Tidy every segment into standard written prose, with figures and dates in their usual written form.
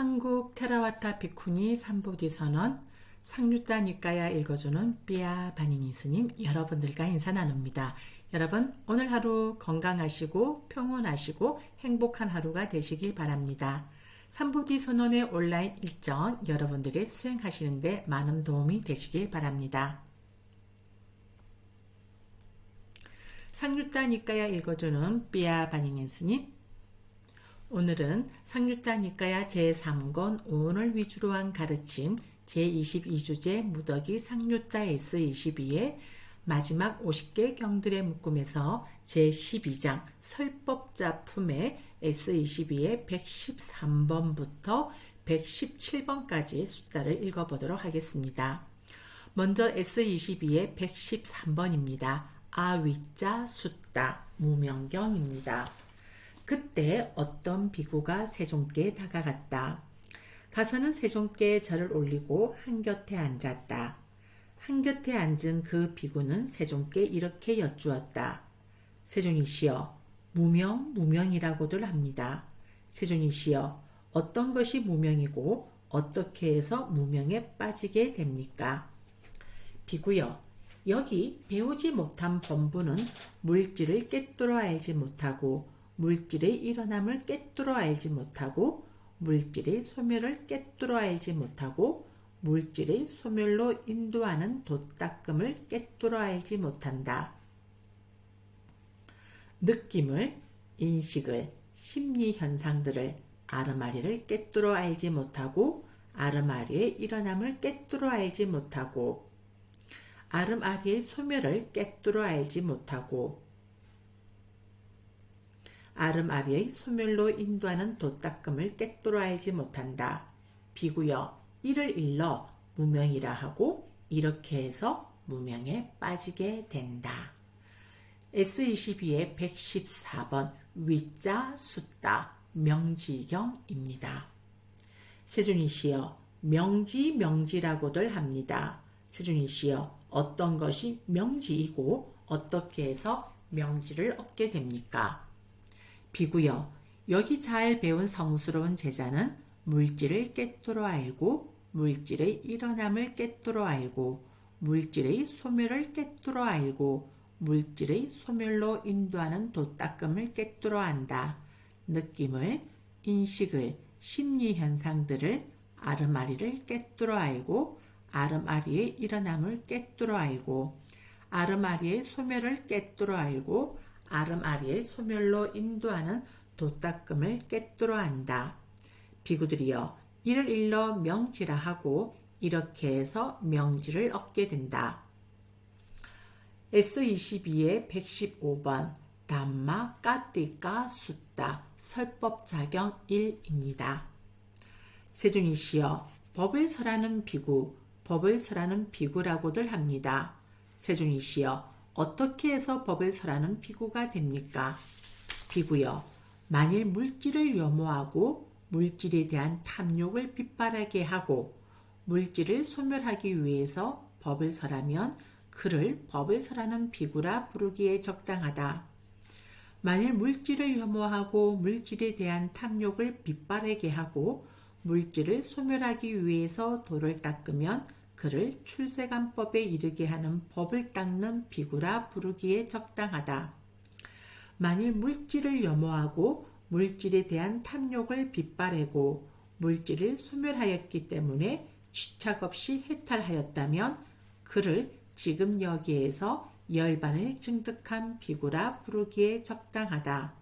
한국 테라와타 비쿠니 삼보디선언 상류타 니까야 읽어주는 삐아 바니니 스님 여러분들과 인사 나눕니다. 여러분 오늘 하루 건강하시고 평온하시고 행복한 하루가 되시길 바랍니다. 삼보디선언의 온라인 일정 여러분들이 수행하시는데 많은 도움이 되시길 바랍니다. 상류타 니까야 읽어주는 삐아 바니니 스님, 오늘은 상류타 니까야 제3권 오늘 위주로 한 가르침 제22주제 무더기 상류타 S22의 마지막 50개 경들의 묶음에서 제12장 설법자품의 S22의 113번부터 117번까지 숫자를 읽어보도록 하겠습니다. 먼저 S22의 113번입니다. 아위자 숫자 무명경입니다. 그때 어떤 비구가 세존께에 다가갔다. 가서는 세존께에 절을 올리고 한곁에 앉았다. 한곁에 앉은 그 비구는 세존께 이렇게 여쭈었다. 세존이시여, 무명이라고들 합니다. 세존이시여, 어떤 것이 무명이고 어떻게 해서 무명에 빠지게 됩니까? 비구여, 여기 배우지 못한 범부는 물질을 꿰뚫어 알지 못하고 물질의 일어남을 꿰뚫어 알지 못하고 물질의 소멸을 꿰뚫어 알지 못하고 물질의 소멸로 인도하는 도닦음을 꿰뚫어 알지 못한다. 느낌을, 인식을, 심리현상들을, 아르마리를 꿰뚫어 알지 못하고 아르마리의 일어남을 꿰뚫어 알지 못하고 아르마리의 소멸을 꿰뚫어 알지 못하고 아르마리의 소멸로 인도하는 도닦음을 꿰뚫어 알지 못한다. 비구여, 이를 일러 무명이라 하고 이렇게 해서 무명에 빠지게 된다. S22의 114번 위자 숫다 명지경입니다. 세존이시여, 명지라고들 합니다. 세존이시여, 어떤 것이 명지이고 어떻게 해서 명지를 얻게 됩니까? 비구여, 여기 잘 배운 성스러운 제자는 물질을 꿰뚫어 알고 물질의 일어남을 꿰뚫어 알고 물질의 소멸을 꿰뚫어 알고 물질의 소멸로 인도하는 도닦음을 꿰뚫어 안다. 느낌을, 인식을, 심리현상들을, 아르마리를 꿰뚫어 알고 아르마리의 일어남을 꿰뚫어 알고 아르마리의 소멸을 꿰뚫어 알고 아르마리의 소멸로 인도하는 도닦음을 꿰뚫어 안다. 비구들이여, 이를 일러 명지라 하고 이렇게 해서 명지를 얻게 된다. S22의 115번 담마 까띠까 숫다 설법자경 1입니다. 세존이시여, 법을 설하는 비구, 법을 설하는 비구라고들 합니다. 세존이시여, 어떻게 해서 법을 설하는 비구가 됩니까? 비구여, 만일 물질을 염오하고 물질에 대한 탐욕을 빗바라게 하고 물질을 소멸하기 위해서 법을 설하면 그를 법을 설하는 비구라 부르기에 적당하다. 만일 물질을 혐오하고 물질에 대한 탐욕을 빗바라게 하고 물질을 소멸하기 위해서 도를 닦으면 그를 출세간법에 이르게 하는 법을 닦는 비구라 부르기에 적당하다. 만일 물질을 염오하고 물질에 대한 탐욕을 빗바래고 물질을 소멸하였기 때문에 취착 없이 해탈하였다면 그를 지금 여기에서 열반을 증득한 비구라 부르기에 적당하다.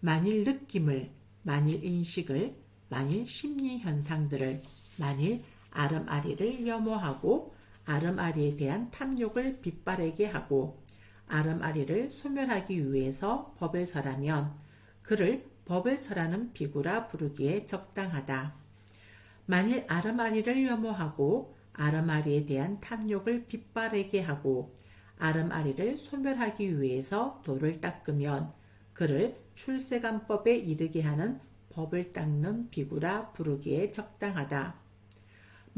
만일 느낌을, 만일 인식을, 만일 심리현상들을, 만일 아름아리를 염오하고 아름아리에 대한 탐욕을 빗바라게 하고 아름아리를 소멸하기 위해서 법을 설하면 그를 법을 설하는 비구라 부르기에 적당하다. 만일 아름아리를 염오하고 아름아리에 대한 탐욕을 빗바라게 하고 아름아리를 소멸하기 위해서 도를 닦으면 그를 출세간법에 이르게 하는 법을 닦는 비구라 부르기에 적당하다.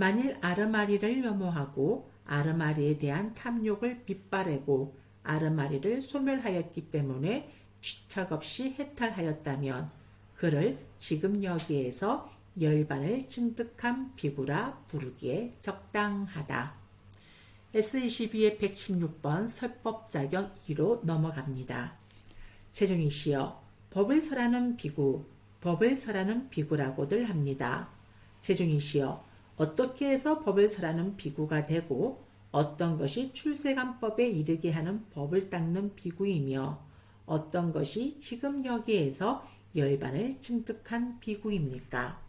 만일 아르마리를 염오하고 아르마리에 대한 탐욕을 빗바래고 아르마리를 소멸하였기 때문에 취착 없이 해탈하였다면 그를 지금 여기에서 열반을 증득한 비구라 부르기에 적당하다. S22의 116번 설법작용 2로 넘어갑니다. 세종이시여 법을 설하는 비구, 법을 설하는 비구라고들 합니다. 세종이시여 어떻게 해서 법을 설하는 비구가 되고 어떤 것이 출세간법에 이르게 하는 법을 닦는 비구이며 어떤 것이 지금 여기에서 열반을 증득한 비구입니까?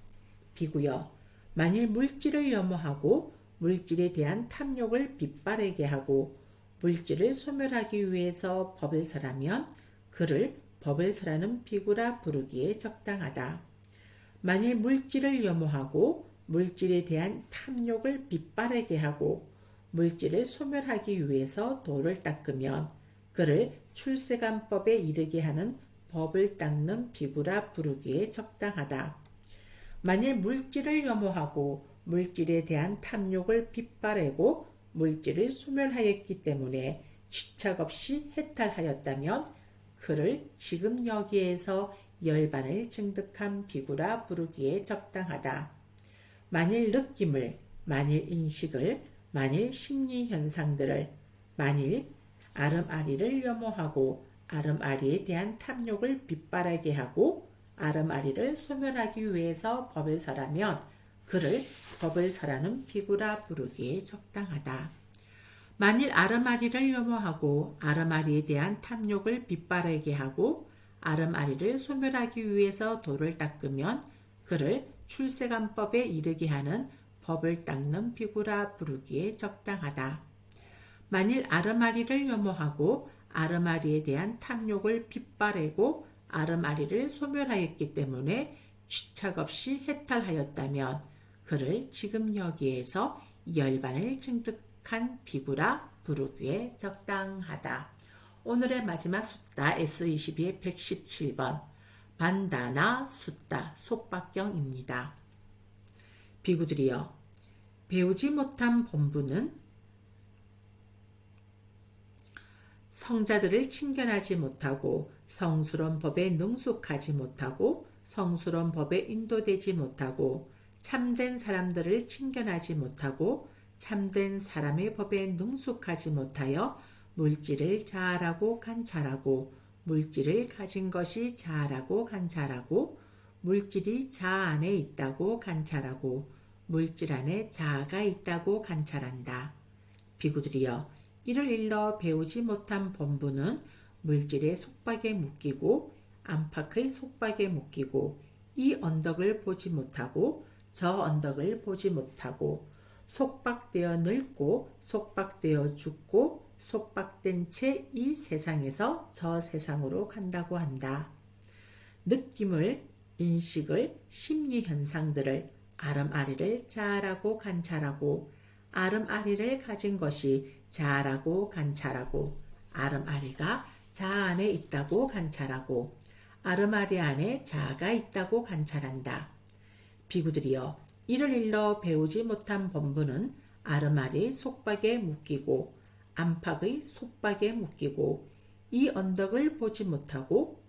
비구여 만일 물질을 염호하고 물질에 대한 탐욕을 빗바르게 하고 물질을 소멸하기 위해서 법을 설하면 그를 법을 설하는 비구라 부르기에 적당하다. 만일 물질을 염호하고 물질에 대한 탐욕을 빗바르게 하고 물질을 소멸하기 위해서 도를 닦으면 그를 출세간법에 이르게 하는 법을 닦는 비구라 부르기에 적당하다. 만일 물질을 염호하고 물질에 대한 탐욕을 빗바르고 물질을 소멸하였기 때문에 취착 없이 해탈하였다면 그를 지금 여기에서 열반을 증득한 비구라 부르기에 적당하다. 만일 느낌을, 만일 인식을, 만일 심리현상들을, 만일 아름아리를 염호하고 아름아리에 대한 탐욕을 빗바라게 하고 아름아리를 소멸하기 위해서 법을 설하면 그를 법을 설하는 비구라 부르기에 적당하다. 만일 아름아리를 염호하고 아름아리에 대한 탐욕을 빗바라게 하고 아름아리를 소멸하기 위해서 도를 닦으면 그를 출세간법에 이르게 하는 법을 닦는 비구라 부르기에 적당하다. 만일 아름아리를 염호하고 아름아리에 대한 탐욕을 빗바르고 아름아리를 소멸하였기 때문에 취착 없이 해탈하였다면 그를 지금 여기에서 열반을 증득한 비구라 부르기에 적당하다. 오늘의 마지막 숫자 S22의 117번 반다나 숫다 속박경입니다. 비구들이여 배우지 못한 본부는 성자들을 친견하지 못하고 성스러운 법에 능숙하지 못하고 성스러운 법에 인도되지 못하고 참된 사람들을 친견하지 못하고 참된 사람의 법에 능숙하지 못하여 물질을 자아라고 관찰하고 물질을 가진 것이 자아라고 관찰하고 물질이 자아 안에 있다고 관찰하고 물질 안에 자아가 있다고 관찰한다. 비구들이여 이를 일러 배우지 못한 본부는 물질의 속박에 묶이고 안팎의 속박에 묶이고 이 언덕을 보지 못하고 저 언덕을 보지 못하고 속박되어 늙고 속박되어 죽고 속박된 채 이 세상에서 저 세상으로 간다고 한다. 느낌을, 인식을, 심리현상들을, 아름아리를 자아라고 관찰하고 아름아리를 가진 것이 자아라고 관찰하고 아름아리가 자아 안에 있다고 관찰하고 아름아리 안에 자아가 있다고 관찰한다. 비구들이여 이를 일러 배우지 못한 본부는 아름아리 속박에 묶이고 안팎의 속박에 묶이고 이 언덕을 보지 못하고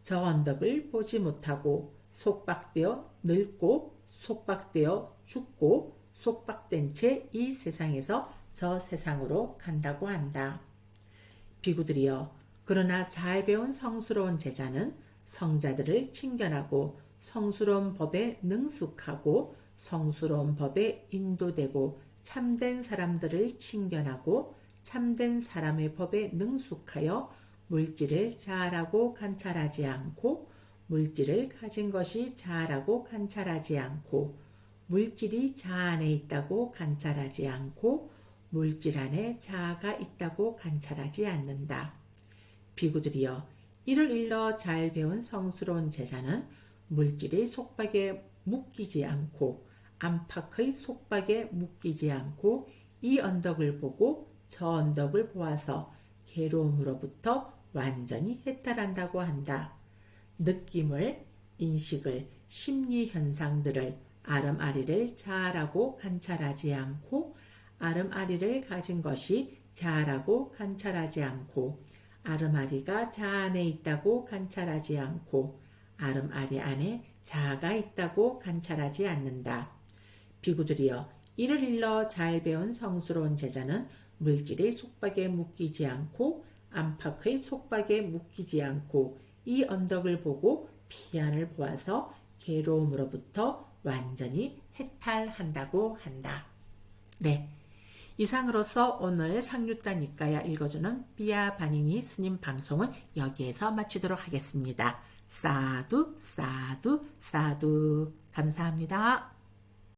저 언덕을 보지 못하고 속박되어 늙고 속박되어 죽고 속박된 채 이 세상에서 저 세상으로 간다고 한다. 비구들이여 그러나 잘 배운 성스러운 제자는 성자들을 친견하고 성스러운 법에 능숙하고 성스러운 법에 인도되고 참된 사람들을 친견하고 참된 사람의 법에 능숙하여 물질을 자아라고 관찰하지 않고 물질을 가진 것이 자아라고 관찰하지 않고 물질이 자아 안에 있다고 관찰하지 않고 물질 안에 자아가 있다고 관찰하지 않는다. 비구들이여 이를 일러 잘 배운 성스러운 제자는 물질의 속박에 묶이지 않고 안팎의 속박에 묶이지 않고 이 언덕을 보고 저 언덕을 보아서 괴로움으로부터 완전히 해탈한다고 한다. 느낌을, 인식을, 심리현상들을, 아름아리를 자아라고 관찰하지 않고 아름아리를 가진 것이 자아라고 관찰하지 않고 아름아리가 자아 안에 있다고 관찰하지 않고 아름아리 안에 자아가 있다고 관찰하지 않는다. 비구들이여, 이를 일러 잘 배운 성스러운 제자는 물길의 속박에 묶이지 않고 안팎의 속박에 묶이지 않고 이 언덕을 보고 피안을 보아서 괴로움으로부터 완전히 해탈한다고 한다. 네. 이상으로서 오늘 상류단 니까야 읽어주는 삐아 바니니 스님 방송은 여기에서 마치도록 하겠습니다. 사두 사두 사두 감사합니다.